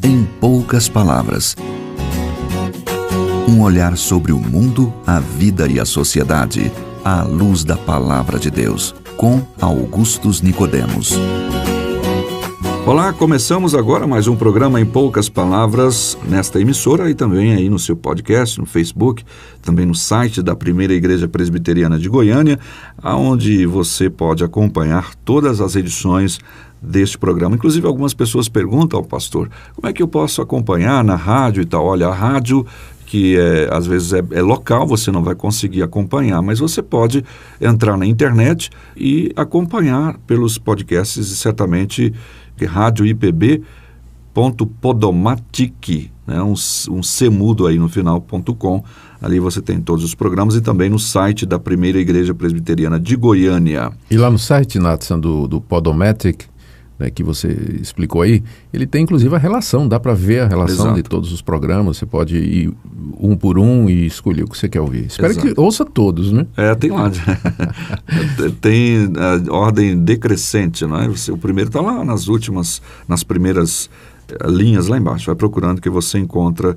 Em poucas palavras. Um olhar sobre o mundo, a vida e a sociedade, à luz da Palavra de Deus, com Augustus Nicodemos. Olá, começamos agora mais um programa Em Poucas Palavras, nesta emissora e também aí no seu podcast, no Facebook, também no site da Primeira Igreja Presbiteriana de Goiânia, onde você pode acompanhar todas as edições deste programa. Inclusive, algumas pessoas perguntam ao pastor, como é que eu posso acompanhar na rádio e tal? Olha, a rádio, que às vezes é local, você não vai conseguir acompanhar, mas você pode entrar na internet e acompanhar pelos podcasts e certamente radioipb.podomatic, né? um C mudo aí no final.com. Ali você tem todos os programas e também no site da Primeira Igreja Presbiteriana de Goiânia. E lá no site, Nathan, do Podomatic, né, que você explicou aí, ele tem inclusive a relação, dá para ver a relação Exato. de todos os programas, você pode ir um por um e escolher o que você quer ouvir. Espero Exato. que ouça todos, né? Tem lá. Tem a ordem decrescente, não é? O primeiro está lá nas primeiras linhas lá embaixo. Vai procurando que você encontra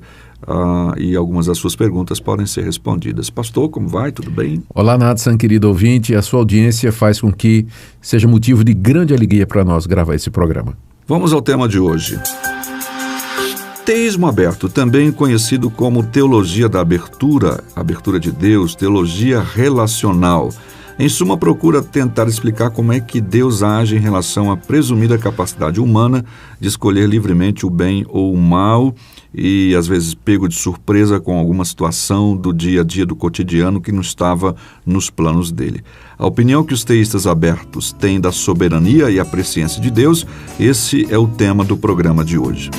e algumas das suas perguntas podem ser respondidas. Pastor, como vai? Tudo bem? Olá, Nathan, querido ouvinte. A sua audiência faz com que seja motivo de grande alegria para nós gravar esse programa. Vamos ao tema de hoje. Teísmo aberto, também conhecido como teologia da abertura, abertura de Deus, teologia relacional. Em suma, procura tentar explicar como é que Deus age em relação à presumida capacidade humana de escolher livremente o bem ou o mal e, às vezes, pego de surpresa com alguma situação do dia a dia, do cotidiano, que não estava nos planos dele. A opinião que os teístas abertos têm da soberania e a presciência de Deus, esse é o tema do programa de hoje.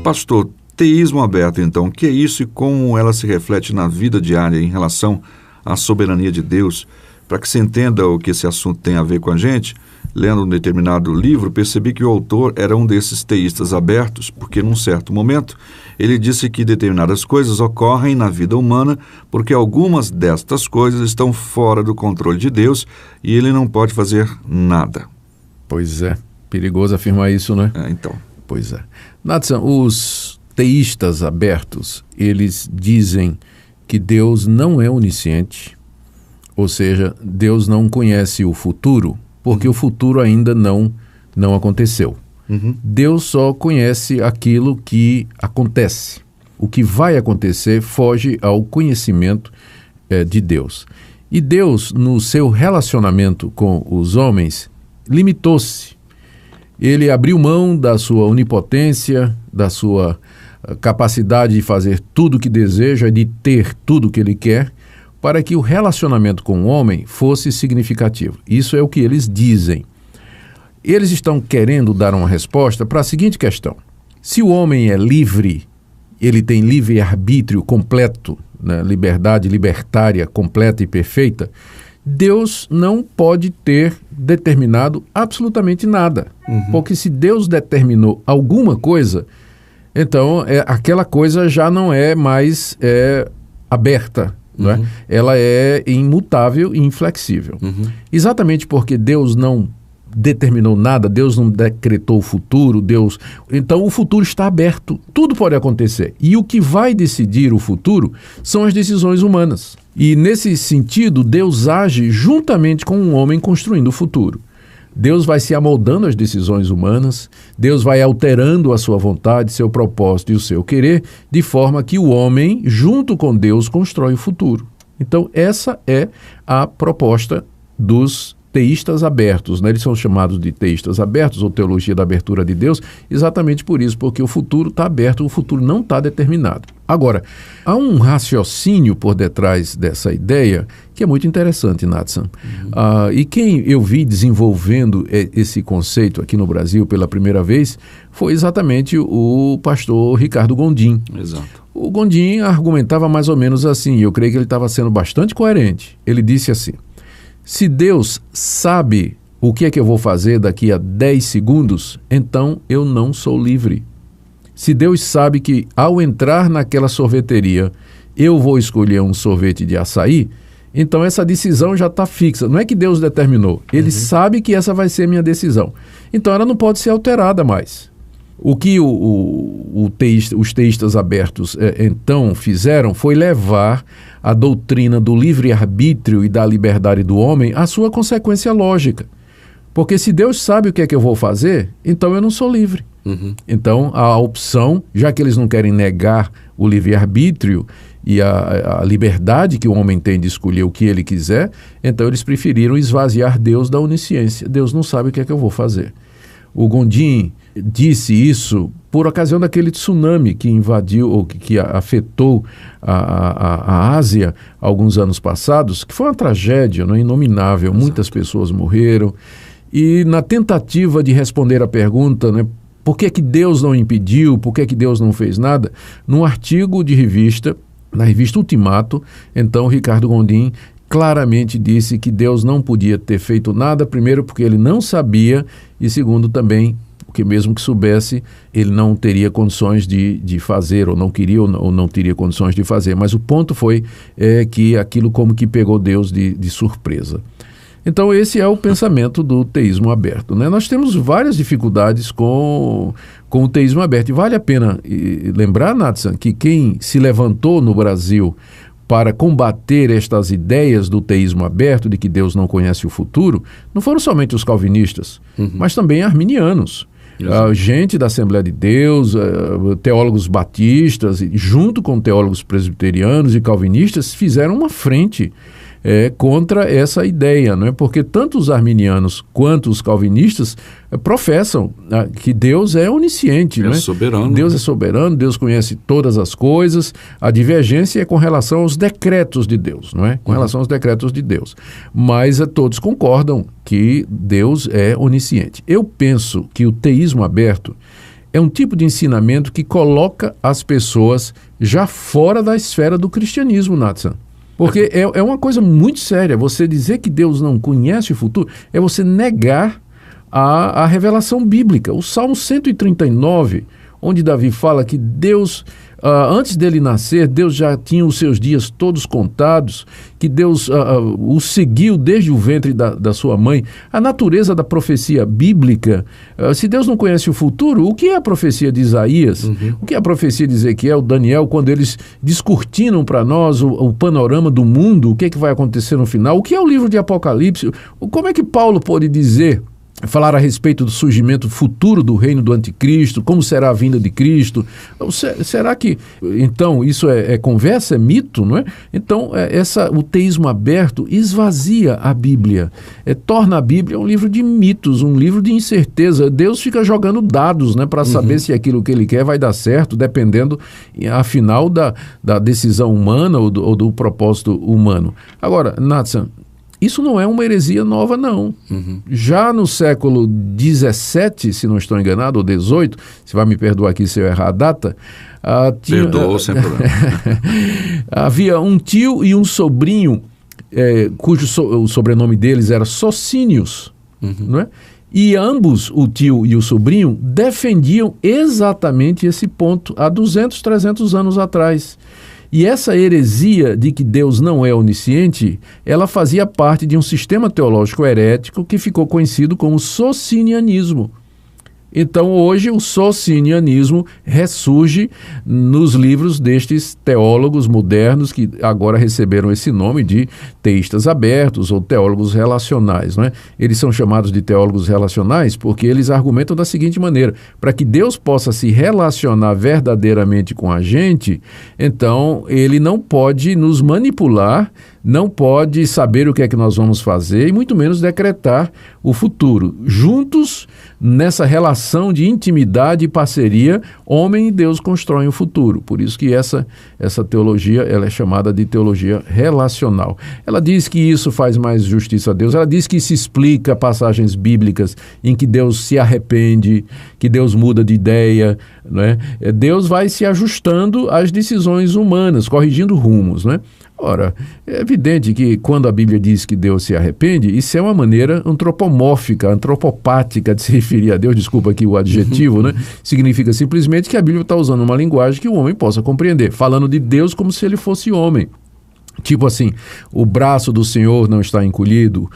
Pastor, teísmo aberto, então, o que é isso e como ela se reflete na vida diária em relação à soberania de Deus? Para que se entenda o que esse assunto tem a ver com a gente, lendo um determinado livro, percebi que o autor era um desses teístas abertos, porque num certo momento ele disse que determinadas coisas ocorrem na vida humana porque algumas destas coisas estão fora do controle de Deus e ele não pode fazer nada. Pois é, perigoso afirmar isso, né? Então. Pois é. Nathan, os teístas abertos, eles dizem que Deus não é onisciente, ou seja, Deus não conhece o futuro, porque o futuro ainda não aconteceu. Deus só conhece aquilo que acontece. O que vai acontecer foge ao conhecimento de Deus. E Deus, no seu relacionamento com os homens, limitou-se. Ele abriu mão da sua onipotência, da sua capacidade de fazer tudo o que deseja, de ter tudo o que ele quer, para que o relacionamento com o homem fosse significativo. Isso é o que eles dizem. Eles estão querendo dar uma resposta para a seguinte questão. Se o homem é livre, ele tem livre-arbítrio completo, né, liberdade libertária completa e perfeita, Deus não pode ter determinado absolutamente nada. Porque se Deus determinou alguma coisa, então aquela coisa já não é mais aberta. Não é? Ela é imutável e inflexível. Exatamente porque Deus não determinou nada, Deus não decretou o futuro, então o futuro está aberto, tudo pode acontecer. E o que vai decidir o futuro são as decisões humanas. E nesse sentido, Deus age juntamente com um homem construindo o futuro. Deus vai se amoldando às decisões humanas, Deus vai alterando a sua vontade, seu propósito e o seu querer, de forma que o homem, junto com Deus, constrói o futuro. Então, essa é a proposta dos teístas abertos, né? Eles são chamados de teístas abertos, ou teologia da abertura de Deus, exatamente por isso, porque o futuro está aberto, o futuro não está determinado. Agora, há um raciocínio por detrás dessa ideia que é muito interessante, Nathan. E quem eu vi desenvolvendo esse conceito aqui no Brasil pela primeira vez foi exatamente o pastor Ricardo Gondim. Exato. O Gondim argumentava mais ou menos assim, e eu creio que ele estava sendo bastante coerente. Ele disse assim: se Deus sabe o que é que eu vou fazer daqui a 10 segundos, então eu não sou livre. Se Deus sabe que ao entrar naquela sorveteria eu vou escolher um sorvete de açaí, Então essa decisão já está fixa. Não é que Deus determinou. Ele sabe que essa vai ser a minha decisão. Então ela não pode ser alterada mais. O que os teístas abertos então fizeram foi levar a doutrina do livre-arbítrio e da liberdade do homem à sua consequência lógica. Porque se Deus sabe o que é que eu vou fazer, então eu não sou livre. Então a opção, já que eles não querem negar o livre-arbítrio e a liberdade que o homem tem de escolher o que ele quiser, então eles preferiram esvaziar Deus da onisciência. Deus não sabe o que é que eu vou fazer. O Gondim disse isso por ocasião daquele tsunami que invadiu ou que afetou a Ásia alguns anos passados, que foi uma tragédia, não é, inominável. Exato. Muitas pessoas morreram. E na tentativa de responder a pergunta, né, por que Deus não impediu, por que Deus não fez nada, num artigo de revista, na revista Ultimato, então Ricardo Gondim claramente disse que Deus não podia ter feito nada, primeiro porque ele não sabia e segundo também porque mesmo que soubesse, ele não teria condições de fazer, ou não queria, ou não teria condições de fazer. Mas o ponto foi que aquilo como que pegou Deus de surpresa. Então esse é o pensamento do teísmo aberto, né? Nós temos várias dificuldades com o teísmo aberto. E vale a pena lembrar, Natsan, que quem se levantou no Brasil para combater estas ideias do teísmo aberto, de que Deus não conhece o futuro, não foram somente os calvinistas, mas também arminianos. Gente da Assembleia de Deus, teólogos batistas, junto com teólogos presbiterianos e calvinistas, fizeram uma frente contra essa ideia, não é? Porque tanto os arminianos quanto os calvinistas professam que Deus é onisciente. É, não é? Soberano. Deus é soberano, Deus conhece todas as coisas. A divergência é com relação aos decretos de Deus, não é? Com relação aos decretos de Deus. Mas todos concordam que Deus é onisciente. Eu penso que o teísmo aberto é um tipo de ensinamento que coloca as pessoas já fora da esfera do cristianismo, Natsan. Porque é uma coisa muito séria. Você dizer que Deus não conhece o futuro é você negar a revelação bíblica. O Salmo 139, onde Davi fala que Deus, antes dele nascer, Deus já tinha os seus dias todos contados, que Deus o seguiu desde o ventre da sua mãe. A natureza da profecia bíblica, se Deus não conhece o futuro, o que é a profecia de Isaías? O que é a profecia de Ezequiel, Daniel, quando eles descortinam para nós o panorama do mundo, o que é que vai acontecer no final? O que é o livro de Apocalipse? Como é que Paulo pode falar a respeito do surgimento futuro do reino do anticristo, como será a vinda de Cristo? Será que, então, isso é conversa, é mito, não é? Então, o teísmo aberto esvazia a Bíblia, torna a Bíblia um livro de mitos, um livro de incerteza. Deus fica jogando dados, né, para saber se aquilo que ele quer vai dar certo, dependendo, afinal, da decisão humana ou do propósito humano. Agora, Natsan, isso não é uma heresia nova, não. Já no século XVII, se não estou enganado, ou XVIII, você vai me perdoar aqui se eu errar a data, perdoou sem problema. Havia um tio e um sobrinho, cujo o sobrenome deles era Socinius, não é? E ambos, o tio e o sobrinho, defendiam exatamente esse ponto há 200, 300 anos atrás. E essa heresia de que Deus não é onisciente, ela fazia parte de um sistema teológico herético que ficou conhecido como socinianismo. Então, hoje, o socinianismo ressurge nos livros destes teólogos modernos que agora receberam esse nome de teístas abertos ou teólogos relacionais, não é? Eles são chamados de teólogos relacionais porque eles argumentam da seguinte maneira: para que Deus possa se relacionar verdadeiramente com a gente, então ele não pode nos manipular, não pode saber o que é que nós vamos fazer e muito menos decretar o futuro. Juntos, nessa relação de intimidade e parceria, homem e Deus constroem o futuro. Por isso que essa teologia ela é chamada de teologia relacional. Ela diz que isso faz mais justiça a Deus. Ela diz que se explica passagens bíblicas em que Deus se arrepende, que Deus muda de ideia, não é? Deus vai se ajustando às decisões humanas, corrigindo rumos, não é? Ora, é evidente que quando a Bíblia diz que Deus se arrepende, isso é uma maneira antropomórfica, antropopática de se referir a Deus, desculpa aqui o adjetivo, né? Significa simplesmente que a Bíblia está usando uma linguagem que o homem possa compreender, falando de Deus como se ele fosse homem. Tipo assim, o braço do Senhor não está encolhido,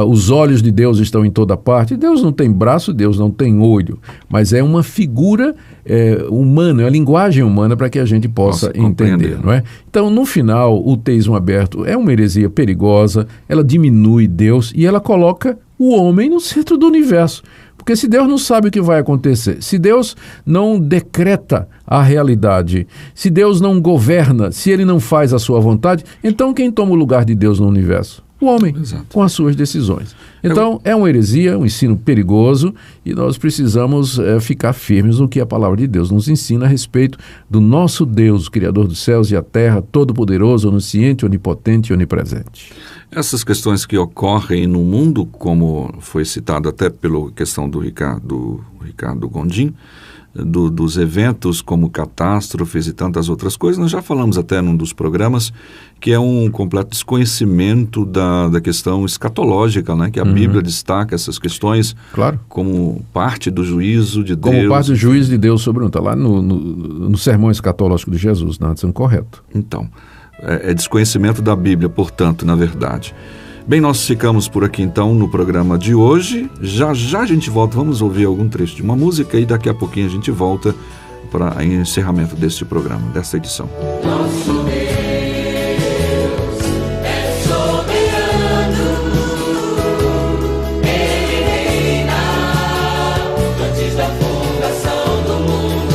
os olhos de Deus estão em toda parte. Deus não tem braço, Deus não tem olho, mas é uma figura humana, é uma linguagem humana para que a gente possa entender, não é? Então, no final, o teísmo aberto é uma heresia perigosa, ela diminui Deus e ela coloca o homem no centro do universo. Porque se Deus não sabe o que vai acontecer, se Deus não decreta a realidade, se Deus não governa, se Ele não faz a sua vontade, então quem toma o lugar de Deus no universo? O homem, Exato. Com as suas decisões. Então, é uma heresia, um ensino perigoso, e nós precisamos ficar firmes no que a palavra de Deus nos ensina a respeito do nosso Deus, o Criador dos céus e a terra, todo-poderoso, onisciente, onipotente e onipresente. Essas questões que ocorrem no mundo, como foi citado até pela questão do Ricardo Gondim, dos eventos como catástrofes e tantas outras coisas, nós já falamos até num dos programas, que é um completo desconhecimento da questão escatológica, né? Que a Bíblia destaca essas questões como parte do juízo de Deus. Como parte do juízo de Deus sobre está lá no sermão escatológico de Jesus, na ação correta. Então, é desconhecimento da Bíblia, portanto, na verdade. Bem, nós ficamos por aqui então no programa de hoje. Já já a gente volta, vamos ouvir algum trecho de uma música e daqui a pouquinho a gente volta para o encerramento deste programa, desta edição. Nosso Deus é soberano, Ele reina antes da fundação do mundo.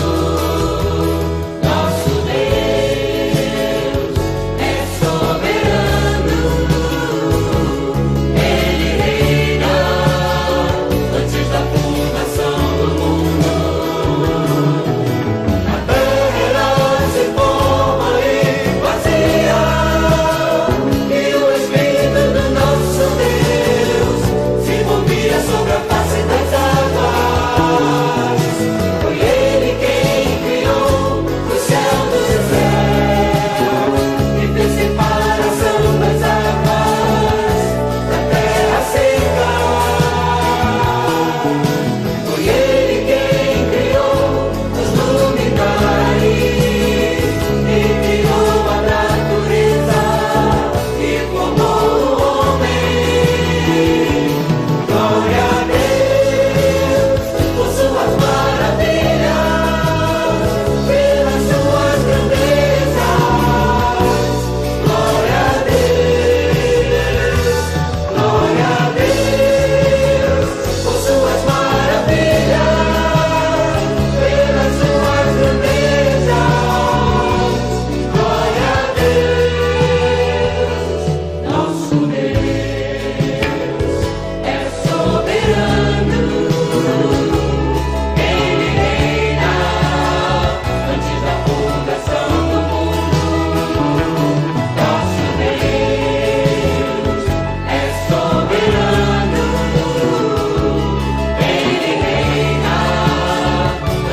Nosso Deus é soberano, Ele reina antes da fundação do mundo. A terra era sem forma e vazia, e o Espírito do nosso Deus se movia sobre a face das águas. Foi Ele quem criou o céu dos céus e fez separação das águas da terra seca. Foi Ele quem criou os luminares e criou a natureza e formou o homem. Glória a Deus por suas maravilhas, pelas suas grandezas. Glória a Deus por suas maravilhas, pelas suas grandezas. Glória a Deus, nosso Deus é soberano, Ele reina antes da fundação do mundo. Nosso Deus é soberano, Ele reina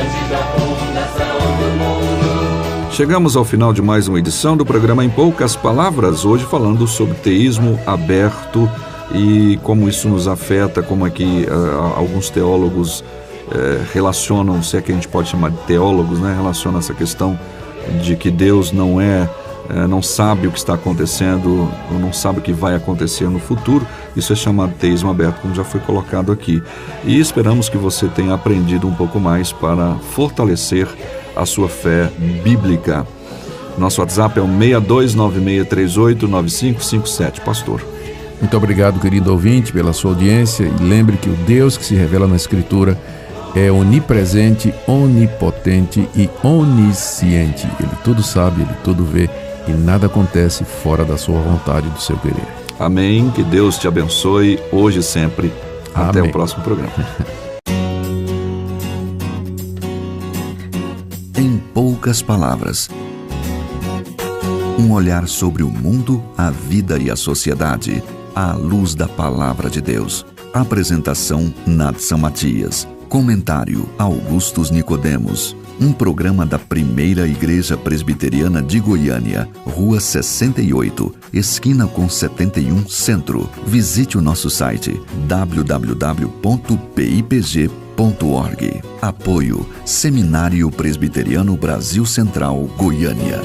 antes da fundação do mundo. Chegamos ao final de mais uma edição do programa Em Poucas Palavras, hoje falando sobre teísmo aberto e como isso nos afeta, como é que alguns teólogos relacionam, se é que a gente pode chamar de teólogos, né, relacionam essa questão de que Deus não sabe o que está acontecendo, ou não sabe o que vai acontecer no futuro. Isso é chamado teísmo aberto, como já foi colocado aqui. E esperamos que você tenha aprendido um pouco mais para fortalecer a sua fé bíblica. Nosso WhatsApp é o 6296389557. Pastor. Muito obrigado, querido ouvinte, pela sua audiência, e lembre que o Deus que se revela na Escritura é onipresente, onipotente e onisciente. Ele tudo sabe, Ele tudo vê e nada acontece fora da sua vontade e do seu querer. Amém. Que Deus te abençoe hoje e sempre. Até o próximo programa. Em poucas palavras, um olhar sobre o mundo, a vida e a sociedade, à luz da palavra de Deus. Apresentação Nadson Matias. Comentário Augustus Nicodemos. Um programa da Primeira Igreja Presbiteriana de Goiânia, Rua 68, esquina com 71 Centro. Visite o nosso site www.pipg.org. Apoio Seminário Presbiteriano Brasil Central, Goiânia.